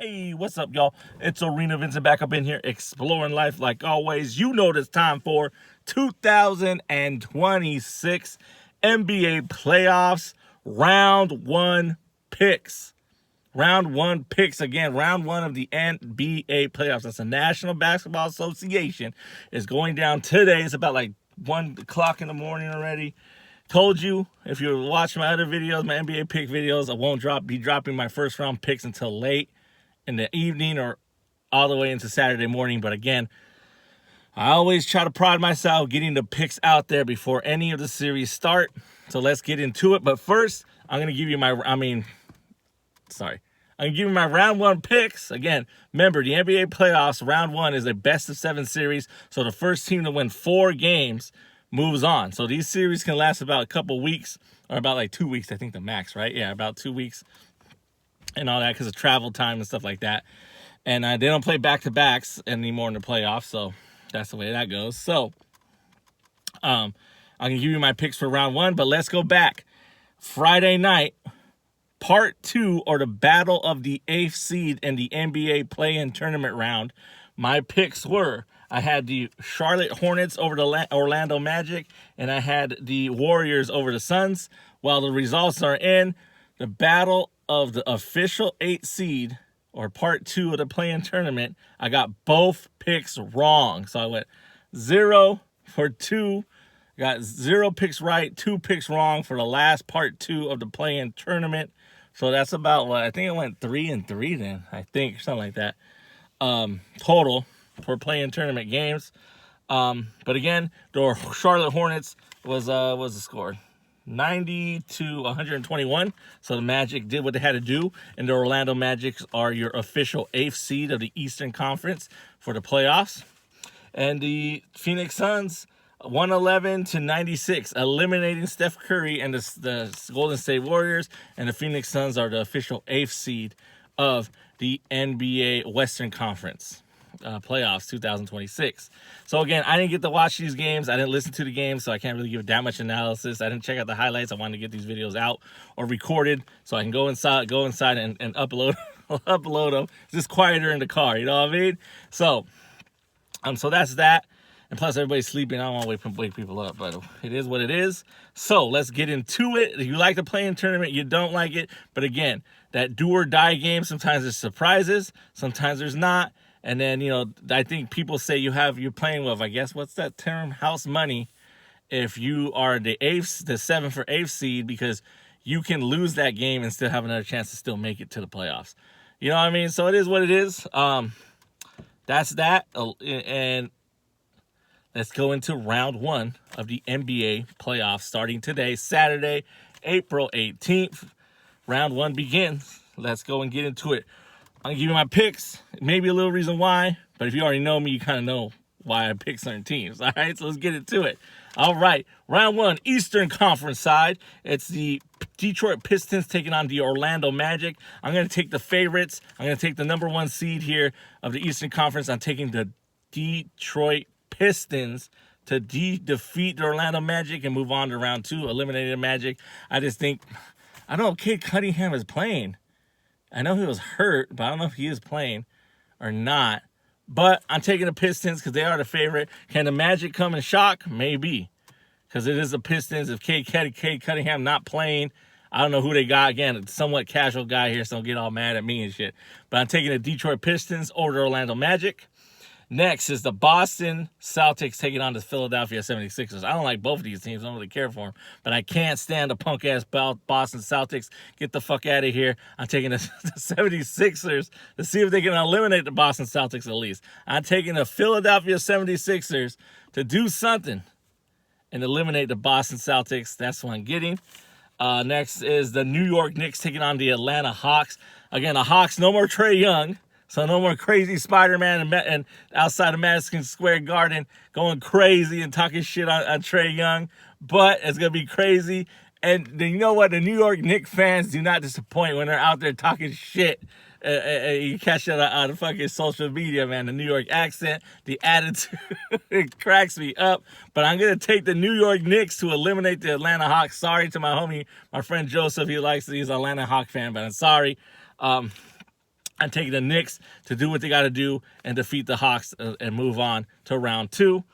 Hey, what's up, y'all? It's Arena Vincent back up in here, exploring life like always. You know it's time for 2026 NBA playoffs, round one picks. Round one picks again. Round one of the NBA playoffs. That's the National Basketball Association. Is going down today. It's about like 1 o'clock in the morning already. Told you, if you're watching my other videos, my NBA pick videos, I won't be dropping my first round picks until late in the evening or all the way into Saturday morning. But again, I always try to pride myself getting the picks out there before any of the series start. So let's get into it. But first, I'm going to give you my round one picks. Again, remember, the NBA playoffs, round one is a best of 7 series. So the first team to win 4 games moves on. So these series can last about a couple weeks, or about like 2 weeks, I think the max, right? Yeah, about 2 weeks and all that because of travel time and stuff like that. And they don't play back-to-backs anymore in the playoffs, so that's the way that goes. So I can give you my picks for round one, but let's go back. Friday night, part 2, or the battle of the 8th seed in the NBA play-in tournament round. My picks were, I had the Charlotte Hornets over the Orlando Magic, and I had the Warriors over the Suns. While the results are in, the battle of the official 8th seed, or part 2 of the play-in tournament, I got both picks wrong. So I went 0 for 2. Got 0 picks right, 2 picks wrong for the last part 2 of the play-in tournament. So that's about what I think it went 3-3 then. I think something like that. Total for play-in tournament games. But again, the Charlotte Hornets was the score 90-121. So the Magic did what they had to do, and the Orlando Magic are your official 8th seed of the Eastern Conference for the playoffs. And the Phoenix Suns 111-96, eliminating Steph Curry and the Golden State Warriors, and the Phoenix Suns are the official 8th seed of the NBA Western Conference playoffs 2026. So again, I didn't get to watch these games. I didn't listen to the games, so I can't really give that much analysis. I didn't check out the highlights. I wanted to get these videos out or recorded so I can go inside and upload upload them. It's just quieter in the car, you know what I mean? So that's that. And plus, everybody's sleeping. I don't want to wake people up, but it is what it is. So let's get into it. If you like the play-in tournament, you don't like it. But again, that do or die game, sometimes there's surprises, sometimes there's not. And then, I think people say you're playing with, I guess, what's that term? House money. If you are the 7th or 8th seed, because you can lose that game and still have another chance to still make it to the playoffs. You know what I mean? So it is what it is. That's that. And let's go into round one of the NBA playoffs starting today, Saturday, April 18th. Round one begins. Let's go and get into it. I'm going to give you my picks, maybe a little reason why, but if you already know me, you kind of know why I pick certain teams. All right, so let's get into it. All right, round one, Eastern Conference side. It's the Detroit Pistons taking on the Orlando Magic. I'm going to take the favorites. I'm going to take the number 1 seed here of the Eastern Conference. I'm taking the Detroit Pistons to defeat the Orlando Magic and move on to round 2, eliminating the Magic. I just think, I don't know, Cade Cunningham is playing. I know he was hurt, but I don't know if he is playing or not. But I'm taking the Pistons because they are the favorite. Can the Magic come and shock? Maybe. Because it is the Pistons. If Cade Cunningham not playing, I don't know who they got. Again, a somewhat casual guy here, so don't get all mad at me and shit. But I'm taking the Detroit Pistons over the Orlando Magic. Next is the Boston Celtics taking on the Philadelphia 76ers. I don't like both of these teams. I don't really care for them. But I can't stand the punk-ass Boston Celtics. Get the fuck out of here. I'm taking the 76ers to see if they can eliminate the Boston Celtics at least. I'm taking the Philadelphia 76ers to do something and eliminate the Boston Celtics. That's what I'm getting. Next is the New York Knicks taking on the Atlanta Hawks. Again, the Hawks, no more Trae Young. So no more crazy Spider-Man and outside of Madison Square Garden going crazy and talking shit on Trae Young. But it's going to be crazy. And then you know what? The New York Knicks fans do not disappoint when they're out there talking shit. You catch it on the fucking social media, man. The New York accent, the attitude, it cracks me up. But I'm going to take the New York Knicks to eliminate the Atlanta Hawks. Sorry to my homie, my friend Joseph. He's an Atlanta Hawk fan, but I'm sorry. I'm taking the Knicks to do what they got to do and defeat the Hawks and move on to round 2.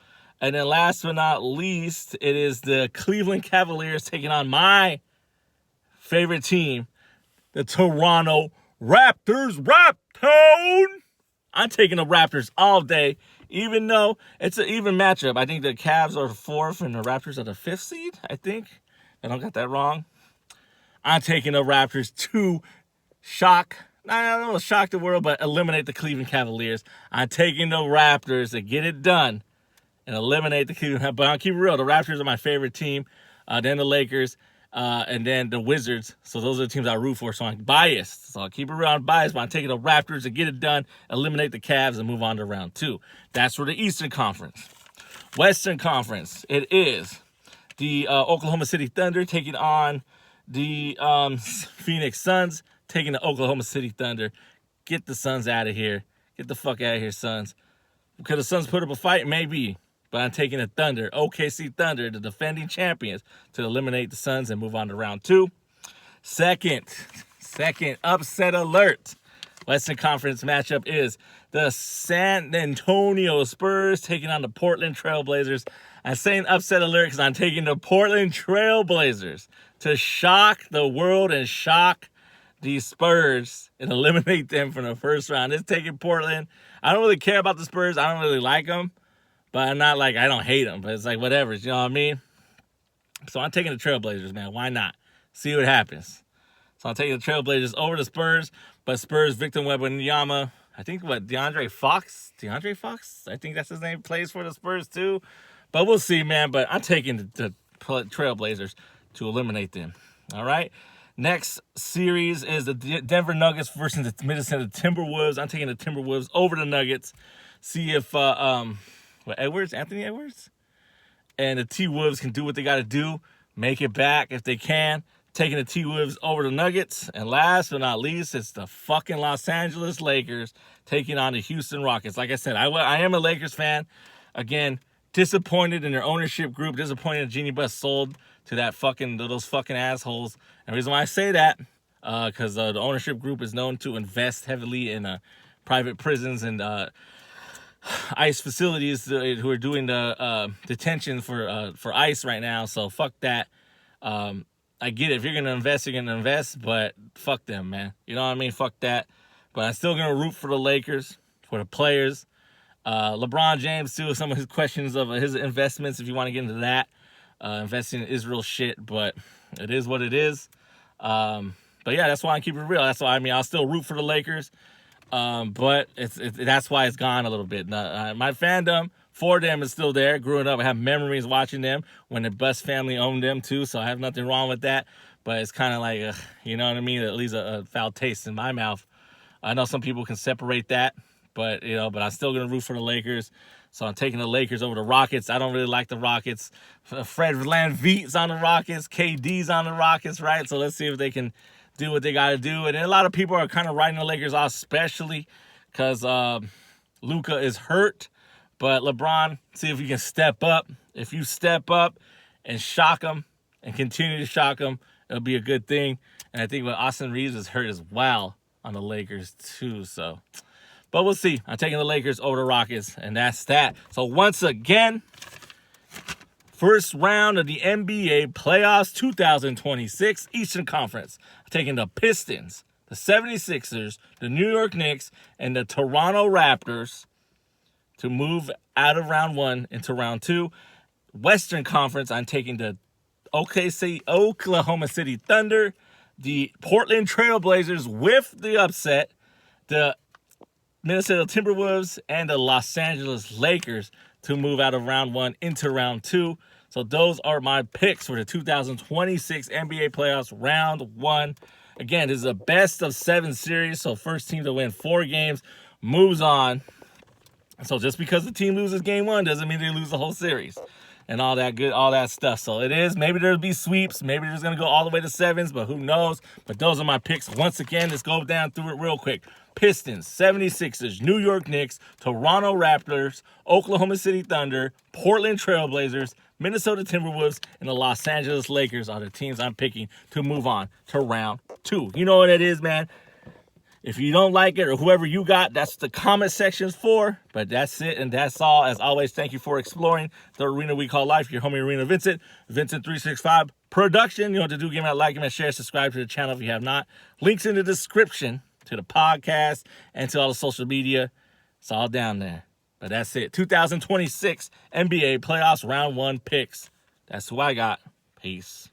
And then last but not least, it is the Cleveland Cavaliers taking on my favorite team, the Toronto Raptors. Raptown! I'm taking the Raptors all day, even though it's an even matchup. I think the Cavs are the 4th and the Raptors are the 5th seed, I think. I don't got that wrong. I'm taking the Raptors to shock the world, but eliminate the Cleveland Cavaliers. I'm taking the Raptors to get it done and eliminate the Cleveland. But I'll keep it real. The Raptors are my favorite team. Then the Lakers, and then the Wizards. So those are the teams I root for. So I'm biased. So I'll keep it real. I'm biased, but I'm taking the Raptors to get it done, eliminate the Cavs, and move on to round 2. That's for the Eastern Conference. Western Conference, it is the Oklahoma City Thunder taking on the Phoenix Suns, taking the Oklahoma City Thunder. Get the Suns out of here. Get the fuck out of here, Suns. Could the Suns put up a fight? Maybe. But I'm taking the Thunder, OKC Thunder, the defending champions, to eliminate the Suns and move on to round 2. Second upset alert. Western Conference matchup is the San Antonio Spurs taking on the Portland Trailblazers. I'm saying upset alert because I'm taking the Portland Trailblazers to shock the world and shock the Spurs and eliminate them from the first round. It's taking Portland. I don't really care about the Spurs. I don't really like them. But I'm not like, I don't hate them. But it's like, whatever. You know what I mean? So I'm taking the Trailblazers, man. Why not? See what happens. So I'm taking the Trailblazers over the Spurs. But Spurs, Victor Wembanyama, I think, DeAndre Fox? I think that's his name. Plays for the Spurs, too. But we'll see, man. But I'm taking the Trailblazers to eliminate them. All right? Next series is the Denver Nuggets versus the Minnesota Timberwolves. I'm taking the Timberwolves over the Nuggets. See if Anthony Edwards? And the T-Wolves can do what they got to do. Make it back if they can. Taking the T-Wolves over the Nuggets. And last but not least, it's the fucking Los Angeles Lakers taking on the Houston Rockets. Like I said, I am a Lakers fan. Again, disappointed in their ownership group. Disappointed that Jeannie Buss sold to those fucking assholes. And the reason why I say that, because the ownership group is known to invest heavily in private prisons and ICE facilities who are doing the detention for ICE right now. So fuck that. I get it. If you're going to invest, you're going to invest. But fuck them, man. You know what I mean? Fuck that. But I'm still going to root for the Lakers, for the players. LeBron James, too, some of his questions of his investments, if you want to get into that. Investing in Israel shit. But it is what it is. But yeah, that's why I keep it real. That's why, I'll still root for the Lakers. But that's why it's gone a little bit. My fandom for them is still there. Growing up, I have memories watching them when the Buss family owned them too, so I have nothing wrong with that. But it's kind of like, you know what I mean? It leaves a foul taste in my mouth. I know some people can separate that, but I'm still gonna root for the Lakers. So I'm taking the Lakers over the Rockets. I don't really like the Rockets. Fred VanVleet's on the Rockets. KD's on the Rockets, right? So let's see if they can do what they got to do. And then a lot of people are kind of writing the Lakers off, especially because Luka is hurt. But LeBron, see if you can step up. If you step up and shock them and continue to shock them, it'll be a good thing. And I think Austin Reeves is hurt as well on the Lakers too. So, but we'll see. I'm taking the Lakers over the Rockets, and that's that. So once again, first round of the NBA playoffs 2026 Eastern Conference. I'm taking the Pistons, the 76ers, the New York Knicks, and the Toronto Raptors to move out of round 1 into round 2. Western Conference, I'm taking the Oklahoma City Thunder, the Portland Trailblazers with the upset, the Minnesota Timberwolves, and the Los Angeles Lakers to move out of round 1 into round 2. So those are my picks for the 2026 NBA playoffs round 1. Again, this is a best of 7 series, so first team to win 4 games moves on. So just because the team loses game 1 doesn't mean they lose the whole series and all that stuff. So it is, maybe there'll be sweeps, maybe there's going to go all the way to 7s, but who knows? But those are my picks. Once again, let's go down through it real quick. Pistons, 76ers, New York Knicks, Toronto Raptors, Oklahoma City Thunder, Portland Trailblazers, Minnesota Timberwolves, and the Los Angeles Lakers are the teams I'm picking to move on to round 2. You know what it is, man. If you don't like it or whoever you got, that's the comment sections for. But that's it and that's all. As always, thank you for exploring the arena we call life. Your homie Arena Vincent, Vincent365 production. You know what to do. Give me a like, give me a share, subscribe to the channel if you have not. Links in the description to the podcast and to all the social media. It's all down there. But that's it. 2026 NBA playoffs round 1 picks. That's who I got. Peace.